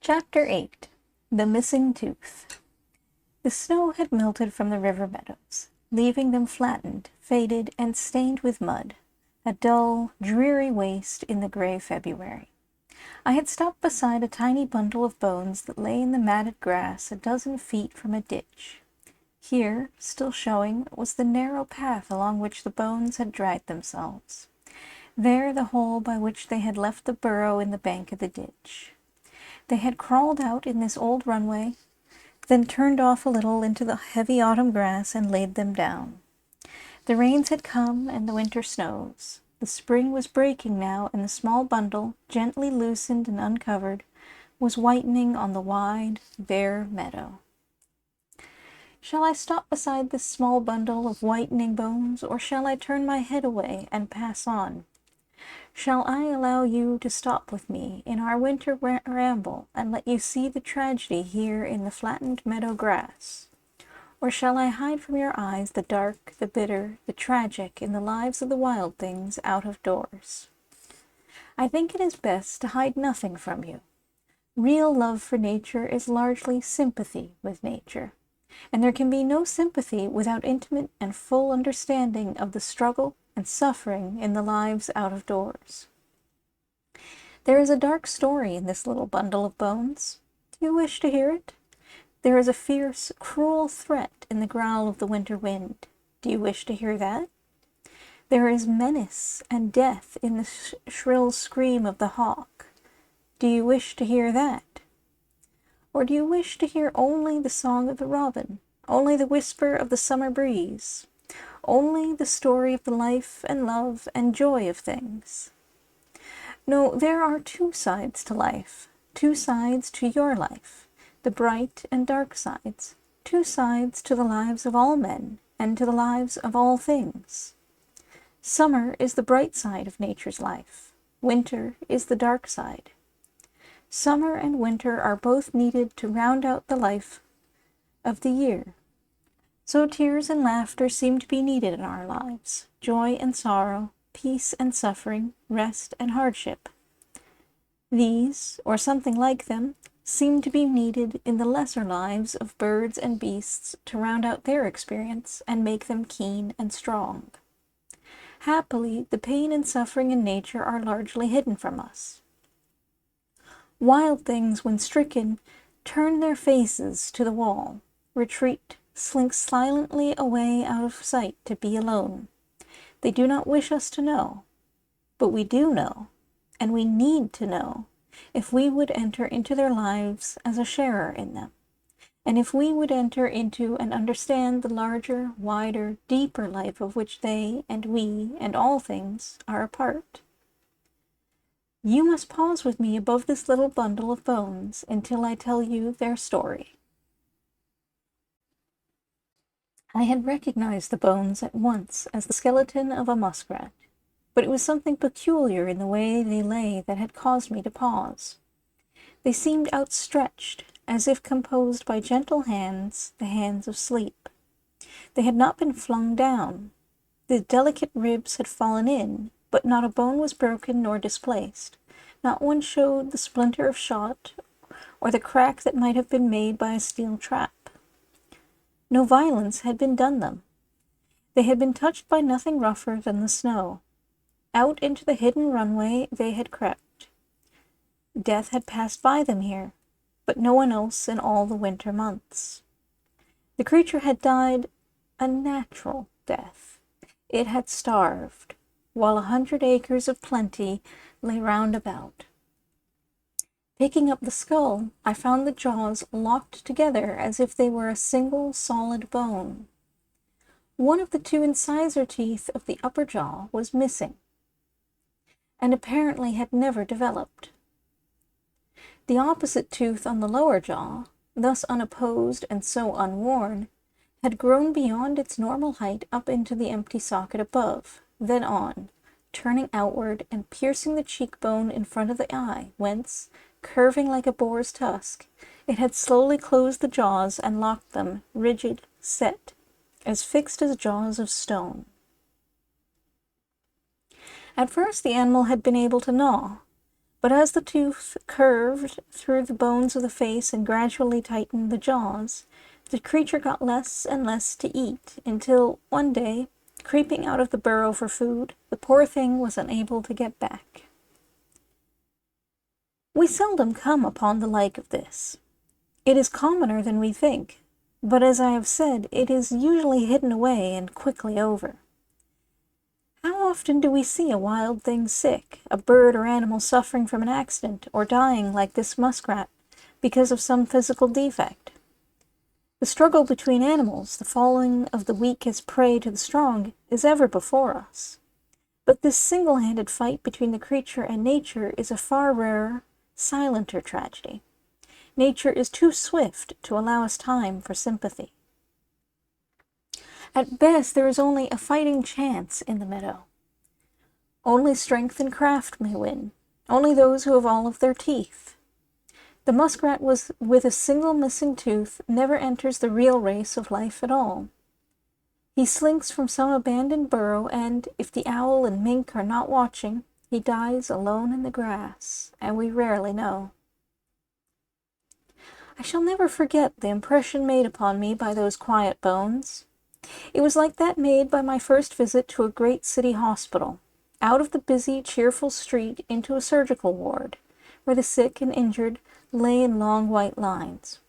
Chapter 8. The Missing Tooth. The snow had melted from the river meadows, leaving them flattened, faded, and stained with mud, a dull, dreary waste in the gray February. I had stopped beside a tiny bundle of bones that lay in the matted grass a dozen feet from a ditch. Here, still showing, was the narrow path along which the bones had dragged themselves. There the hole by which they had left the burrow in the bank of the ditch. They had crawled out in this old runway, then turned off a little into the heavy autumn grass and laid them down. The rains had come and the winter snows. The spring was breaking now, and the small bundle, gently loosened and uncovered, was whitening on the wide, bare meadow. Shall I stop beside this small bundle of whitening bones, or shall I turn my head away and pass on? Shall I allow you to stop with me in our winter ramble and let you see the tragedy here in the flattened meadow grass? Or shall I hide from your eyes the dark, the bitter, the tragic in the lives of the wild things out of doors? I think it is best to hide nothing from you. Real love for nature is largely sympathy with nature, and there can be no sympathy without intimate and full understanding of the struggle and suffering in the lives out of doors. There is a dark story in this little bundle of bones. Do you wish to hear it? There is a fierce, cruel threat in the growl of the winter wind. Do you wish to hear that? There is menace and death in the shrill scream of the hawk. Do you wish to hear that? Or do you wish to hear only the song of the robin, only the whisper of the summer breeze, only the story of the life and love and joy of things? No, there are two sides to life, two sides to your life, the bright and dark sides, two sides to the lives of all men and to the lives of all things. Summer is the bright side of nature's life. Winter is the dark side. Summer and winter are both needed to round out the life of the year. So tears and laughter seem to be needed in our lives, joy and sorrow, peace and suffering, rest and hardship. These, or something like them, seem to be needed in the lesser lives of birds and beasts to round out their experience and make them keen and strong. Happily, the pain and suffering in nature are largely hidden from us. Wild things, when stricken, turn their faces to the wall, retreat, slink silently away out of sight to be alone. They do not wish us to know, but we do know, and we need to know, if we would enter into their lives as a sharer in them, and if we would enter into and understand the larger, wider, deeper life of which they and we and all things are a part. You must pause with me above this little bundle of bones until I tell you their story. I had recognized the bones at once as the skeleton of a muskrat, but it was something peculiar in the way they lay that had caused me to pause. They seemed outstretched, as if composed by gentle hands, the hands of sleep. They had not been flung down. The delicate ribs had fallen in, but not a bone was broken nor displaced. Not one showed the splinter of shot or the crack that might have been made by a steel trap. No violence had been done them. They had been touched by nothing rougher than the snow. Out into the hidden runway they had crept. Death had passed by them here, but no one else in all the winter months. The creature had died a natural death. It had starved, while 100 acres of plenty lay round about. Picking up the skull, I found the jaws locked together as if they were a single solid bone. One of the two incisor teeth of the upper jaw was missing, and apparently had never developed. The opposite tooth on the lower jaw, thus unopposed and so unworn, had grown beyond its normal height up into the empty socket above, then on, turning outward and piercing the cheekbone in front of the eye, whence, curving like a boar's tusk, it had slowly closed the jaws and locked them, rigid, set, as fixed as jaws of stone. At first the animal had been able to gnaw, But as the tooth curved through the bones of the face and gradually tightened the jaws, the creature got less and less to eat, until one day, creeping out of the burrow for food, the poor thing was unable to get back. We seldom come upon the like of this. It is commoner than we think, but as I have said, it is usually hidden away and quickly over. How often do we see a wild thing sick, a bird or animal suffering from an accident, or dying like this muskrat because of some physical defect? The struggle between animals, the falling of the weak as prey to the strong, is ever before us. But this single-handed fight between the creature and nature is a far rarer, silenter tragedy. Nature is too swift to allow us time for sympathy. At best, there is only a fighting chance in the meadow. Only strength and craft may win, only those who have all of their teeth. The muskrat with a single missing tooth never enters the real race of life at all. He slinks from some abandoned burrow, and, if the owl and mink are not watching, he dies alone in the grass, and we rarely know. I shall never forget the impression made upon me by those quiet bones. It was like that made by my first visit to a great city hospital, out of the busy, cheerful street into a surgical ward, where the sick and injured lay in long white lines.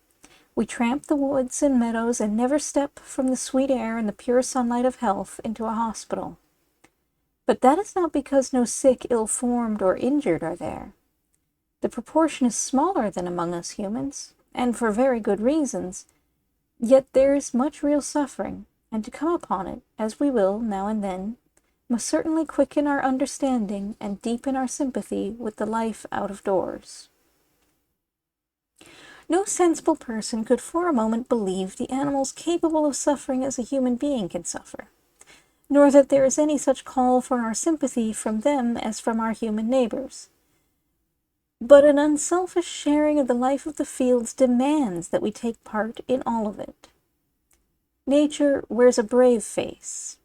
We tramped the woods and meadows and never stepped from the sweet air and the pure sunlight of health into a hospital. But that is not because no sick, ill-formed, or injured are there. The proportion is smaller than among us humans, and for very good reasons, yet there is much real suffering, and to come upon it, as we will now and then, must certainly quicken our understanding and deepen our sympathy with the life out of doors. No sensible person could for a moment believe the animals capable of suffering as a human being can suffer, nor that there is any such call for our sympathy from them as from our human neighbors. But an unselfish sharing of the life of the fields demands that we take part in all of it. Nature wears a brave face.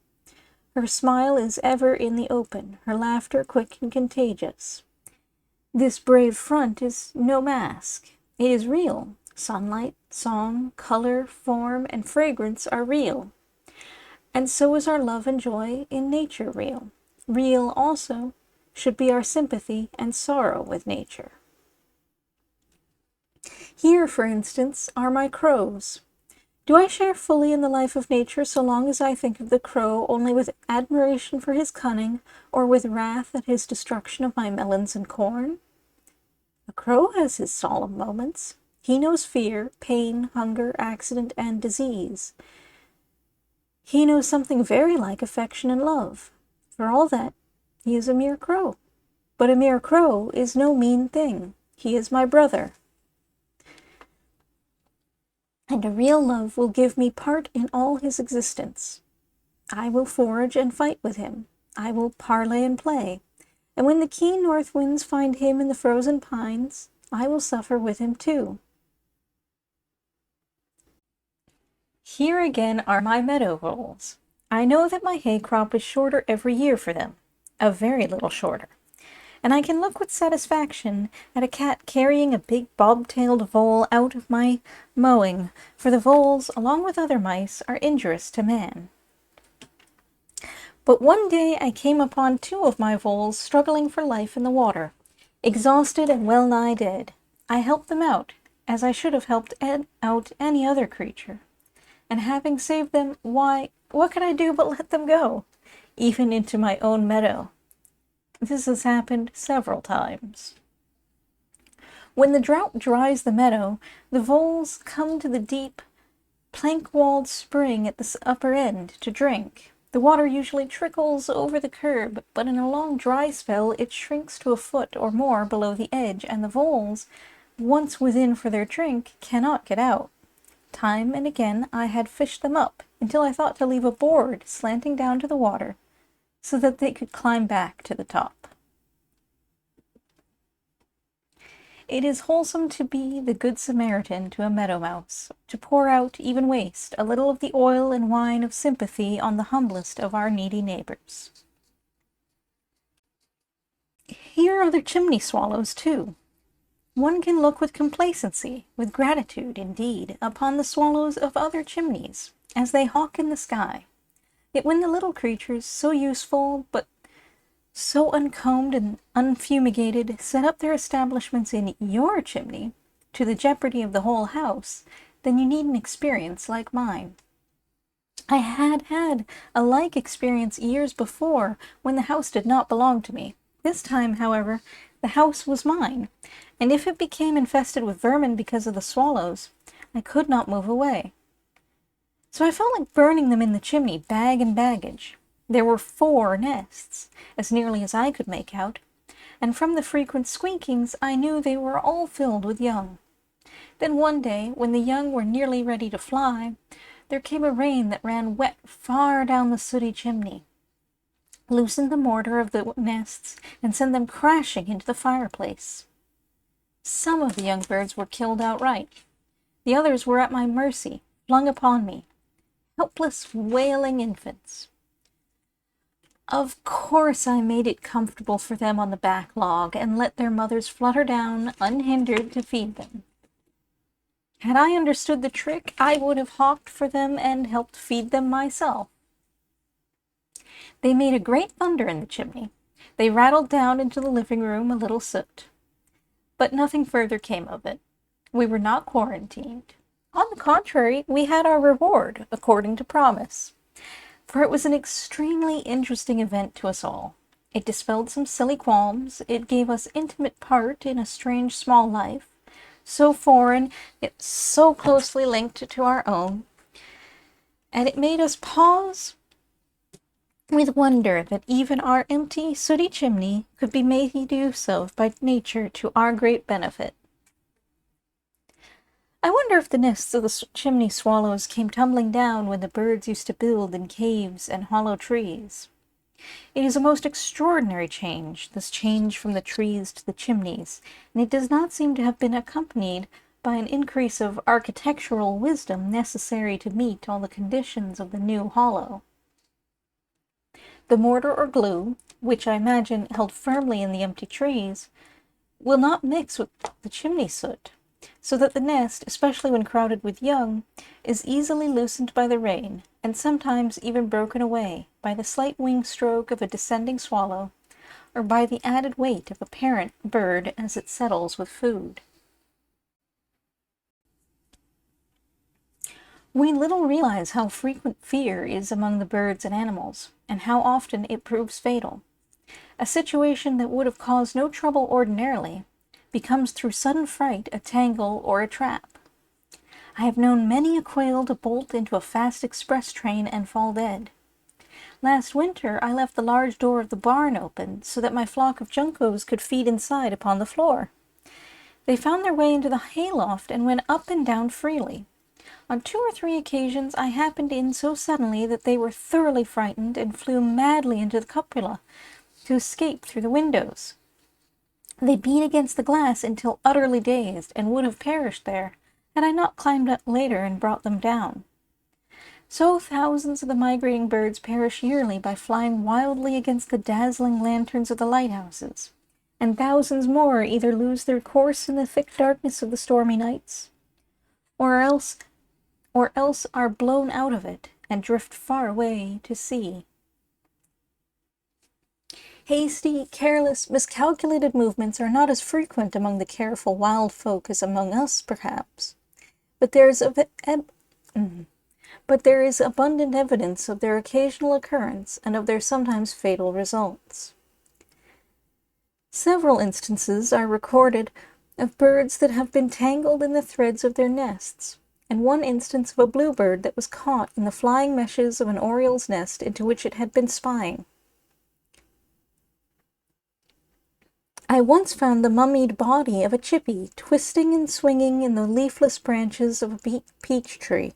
Her smile is ever in the open, her laughter quick and contagious. This brave front is no mask. It is real. Sunlight, song, color, form, and fragrance are real. And so is our love and joy in nature real. Real also should be our sympathy and sorrow with nature. Here, for instance, are my crows. Do I share fully in the life of nature so long as I think of the crow only with admiration for his cunning, or with wrath at his destruction of my melons and corn? A crow has his solemn moments. He knows fear, pain, hunger, accident, and disease. He knows something very like affection and love. For all that, he is a mere crow. But a mere crow is no mean thing. He is my brother. And a real love will give me part in all his existence. I will forage and fight with him. I will parley and play. And when the keen north winds find him in the frozen pines, I will suffer with him too. Here again are my meadow voles. I know that my hay crop is shorter every year for them, a very little shorter. And I can look with satisfaction at a cat carrying a big bob-tailed vole out of my mowing, for the voles, along with other mice, are injurious to man. But one day I came upon 2 of my voles struggling for life in the water, exhausted and well-nigh dead. I helped them out, as I should have helped out any other creature. And having saved them, why, what could I do but let them go, even into my own meadow? This has happened several times. When the drought dries the meadow, the voles come to the deep, plank-walled spring at the upper end to drink. The water usually trickles over the curb, but in a long dry spell it shrinks to a foot or more below the edge, and the voles, once within for their drink, cannot get out. Time and again I had fished them up, until I thought to leave a board slanting down to the water, so that they could climb back to the top. It is wholesome to be the good Samaritan to a meadow mouse, to pour out, even waste, a little of the oil and wine of sympathy on the humblest of our needy neighbors. Here are the chimney swallows, too. One can look with complacency, with gratitude, indeed, upon the swallows of other chimneys, as they hawk in the sky. Yet when the little creatures, so useful, but so uncombed and unfumigated, set up their establishments in your chimney, to the jeopardy of the whole house, then you need an experience like mine. I had had a like experience years before, when the house did not belong to me. This time, however, the house was mine, and if it became infested with vermin because of the swallows, I could not move away. So I felt like burning them in the chimney, bag and baggage. There were 4 nests, as nearly as I could make out, and from the frequent squeakings I knew they were all filled with young. Then one day, when the young were nearly ready to fly, there came a rain that ran wet far down the sooty chimney, loosened the mortar of the nests, and sent them crashing into the fireplace. Some of the young birds were killed outright. The others were at my mercy, flung upon me, helpless, wailing infants. Of course I made it comfortable for them on the back log, and let their mothers flutter down unhindered to feed them. Had I understood the trick, I would have hawked for them and helped feed them myself. They made a great thunder in the chimney. They rattled down into the living room a little soot. But nothing further came of it. We were not quarantined. On the contrary, we had our reward, according to promise. For it was an extremely interesting event to us all. It dispelled some silly qualms. It gave us intimate part in a strange small life, so foreign, yet so closely linked to our own. And it made us pause with wonder that even our empty, sooty chimney could be made use of by nature to our great benefit. I wonder if the nests of the chimney swallows came tumbling down when the birds used to build in caves and hollow trees. It is a most extraordinary change, this change from the trees to the chimneys, and it does not seem to have been accompanied by an increase of architectural wisdom necessary to meet all the conditions of the new hollow. The mortar or glue, which I imagine held firmly in the empty trees, will not mix with the chimney soot, so that the nest, especially when crowded with young, is easily loosened by the rain, and sometimes even broken away by the slight wing stroke of a descending swallow, or by the added weight of a parent bird as it settles with food. We little realize how frequent fear is among the birds and animals, and how often it proves fatal. A situation that would have caused no trouble ordinarily becomes through sudden fright a tangle or a trap. I have known many a quail to bolt into a fast express train and fall dead. Last winter I left the large door of the barn open so that my flock of juncos could feed inside upon the floor. They found their way into the hayloft and went up and down freely. On 2 or 3 occasions I happened in so suddenly that they were thoroughly frightened and flew madly into the cupola to escape through the windows. They beat against the glass until utterly dazed, and would have perished there, had I not climbed up later and brought them down. So thousands of the migrating birds perish yearly by flying wildly against the dazzling lanterns of the lighthouses, and thousands more either lose their course in the thick darkness of the stormy nights, or else are blown out of it and drift far away to sea. Hasty, careless, miscalculated movements are not as frequent among the careful wild folk as among us, perhaps, but there is abundant evidence of their occasional occurrence and of their sometimes fatal results. Several instances are recorded of birds that have been tangled in the threads of their nests, and one instance of a bluebird that was caught in the flying meshes of an oriole's nest into which it had been spying. I once found the mummied body of a chippy twisting and swinging in the leafless branches of a peach tree.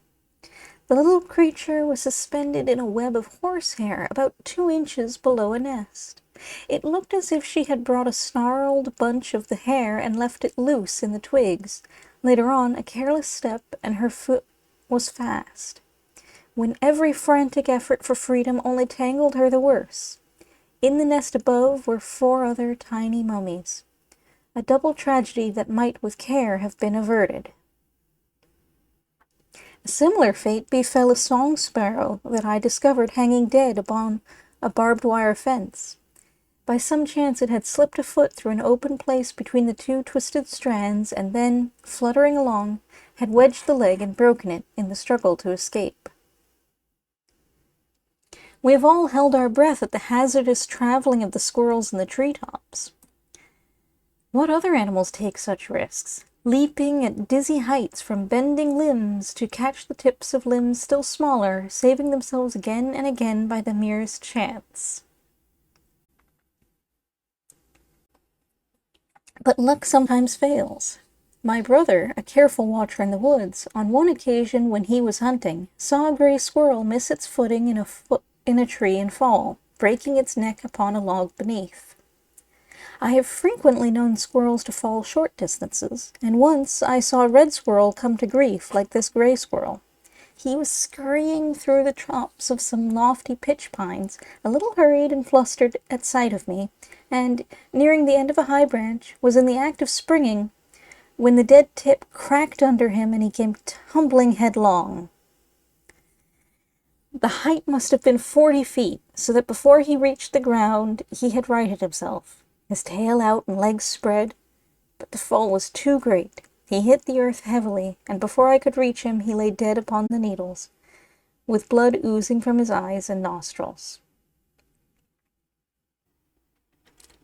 The little creature was suspended in a web of horsehair about 2 inches below a nest. It looked as if she had brought a snarled bunch of the hair and left it loose in the twigs. Later on, a careless step, and her foot was fast, when every frantic effort for freedom only tangled her the worse. In the nest above were 4 other tiny mummies. A double tragedy that might with care have been averted. A similar fate befell a song sparrow that I discovered hanging dead upon a barbed wire fence. By some chance it had slipped a foot through an open place between the 2 twisted strands, and then, fluttering along, had wedged the leg and broken it in the struggle to escape. We have all held our breath at the hazardous traveling of the squirrels in the treetops. What other animals take such risks, leaping at dizzy heights from bending limbs to catch the tips of limbs still smaller, saving themselves again and again by the merest chance? But luck sometimes fails. My brother, a careful watcher in the woods, on one occasion when he was hunting, saw a gray squirrel miss its footing in a tree and fall, breaking its neck upon a log beneath. I have frequently known squirrels to fall short distances, and once I saw a red squirrel come to grief like this gray squirrel. He was scurrying through the tops of some lofty pitch pines, a little hurried and flustered at sight of me, and, nearing the end of a high branch, was in the act of springing, when the dead tip cracked under him and he came tumbling headlong. The height must have been 40 feet, so that before he reached the ground he had righted himself, his tail out and legs spread, but the fall was too great. He hit the earth heavily, and before I could reach him he lay dead upon the needles, with blood oozing from his eyes and nostrils.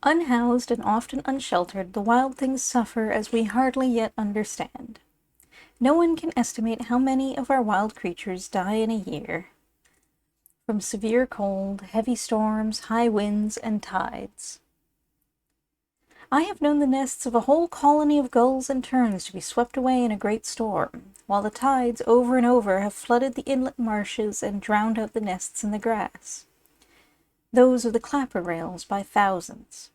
Unhoused and often unsheltered, the wild things suffer as we hardly yet understand. No one can estimate how many of our wild creatures die in a year, from severe cold, heavy storms, high winds, and tides. I have known the nests of a whole colony of gulls and terns to be swept away in a great storm, while the tides over and over have flooded the inlet marshes and drowned out the nests in the grass. Those are the clapper rails by thousands.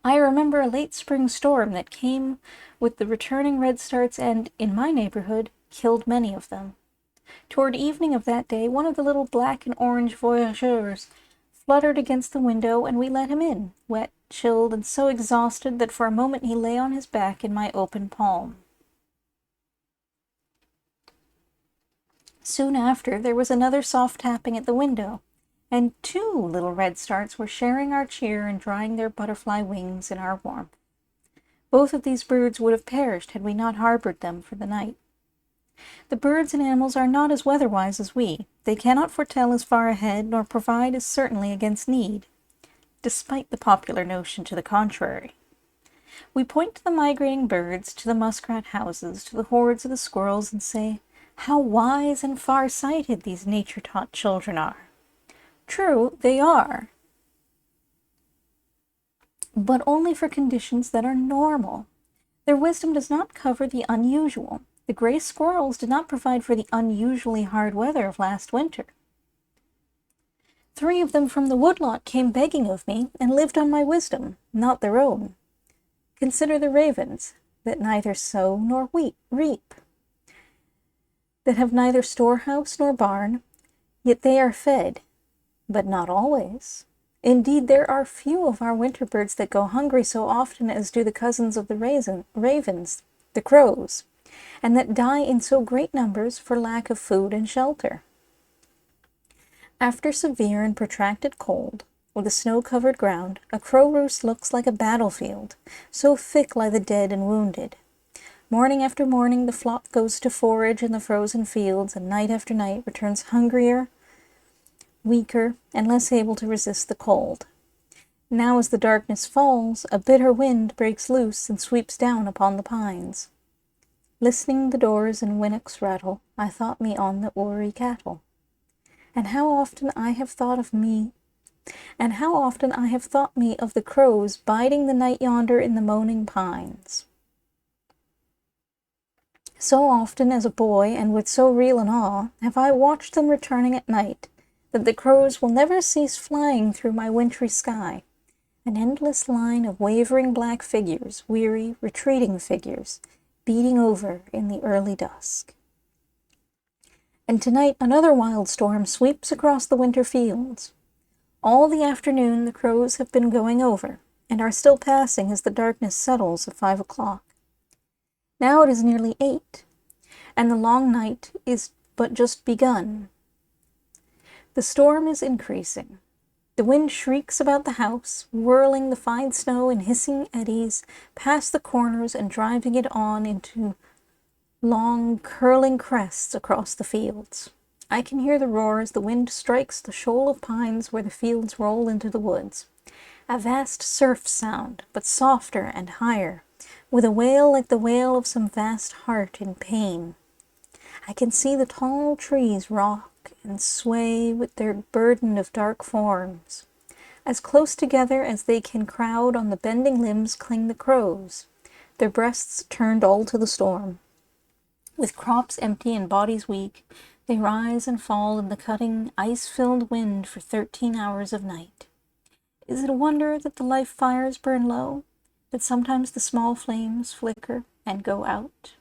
I remember a late spring storm that came with the returning redstarts and, in my neighborhood, killed many of them. Toward evening of that day, one of the little black and orange voyageurs fluttered against the window, and we let him in, wet, chilled, and so exhausted that for a moment he lay on his back in my open palm. Soon after, there was another soft tapping at the window, and 2 little redstarts were sharing our cheer and drying their butterfly wings in our warmth. Both of these birds would have perished had we not harbored them for the night. The birds and animals are not as weather-wise as we. They cannot foretell as far ahead, nor provide as certainly against need, despite the popular notion to the contrary. We point to the migrating birds, to the muskrat houses, to the hordes of the squirrels, and say, how wise and far-sighted these nature-taught children are. True, they are, but only for conditions that are normal. Their wisdom does not cover the unusual. The gray squirrels did not provide for the unusually hard weather of last winter. 3 of them from the woodlot came begging of me, and lived on my wisdom, not their own. Consider the ravens, that neither sow nor reap, that have neither storehouse nor barn, yet they are fed, but not always. Indeed, there are few of our winter birds that go hungry so often as do the cousins of the ravens, the crows, and that die in so great numbers for lack of food and shelter. After severe and protracted cold, with a snow-covered ground, a crow roost looks like a battlefield, so thick lie the dead and wounded. Morning after morning the flock goes to forage in the frozen fields, and night after night returns hungrier, weaker, and less able to resist the cold. Now as the darkness falls, a bitter wind breaks loose and sweeps down upon the pines. Listening the doors and winnocks rattle, I thought me on the Uri cattle. And how often I have thought me of the crows biding the night yonder in the moaning pines. So often as a boy, and with so real an awe, have I watched them returning at night, that the crows will never cease flying through my wintry sky, an endless line of wavering black figures, weary, retreating figures, beating over in the early dusk. And tonight another wild storm sweeps across the winter fields. All the afternoon the crows have been going over, and are still passing as the darkness settles at 5 o'clock. Now it is nearly 8, and the long night is but just begun. The storm is increasing. The wind shrieks about the house, whirling the fine snow in hissing eddies past the corners and driving it on into long, curling crests across the fields. I can hear the roar as the wind strikes the shoal of pines where the fields roll into the woods. A vast surf sound, but softer and higher, with a wail like the wail of some vast heart in pain. I can see the tall trees rock and sway with their burden of dark forms. As close together as they can crowd on the bending limbs cling the crows, their breasts turned all to the storm. With crops empty and bodies weak, they rise and fall in the cutting, ice-filled wind for 13 hours of night. Is it a wonder that the life fires burn low, that sometimes the small flames flicker and go out?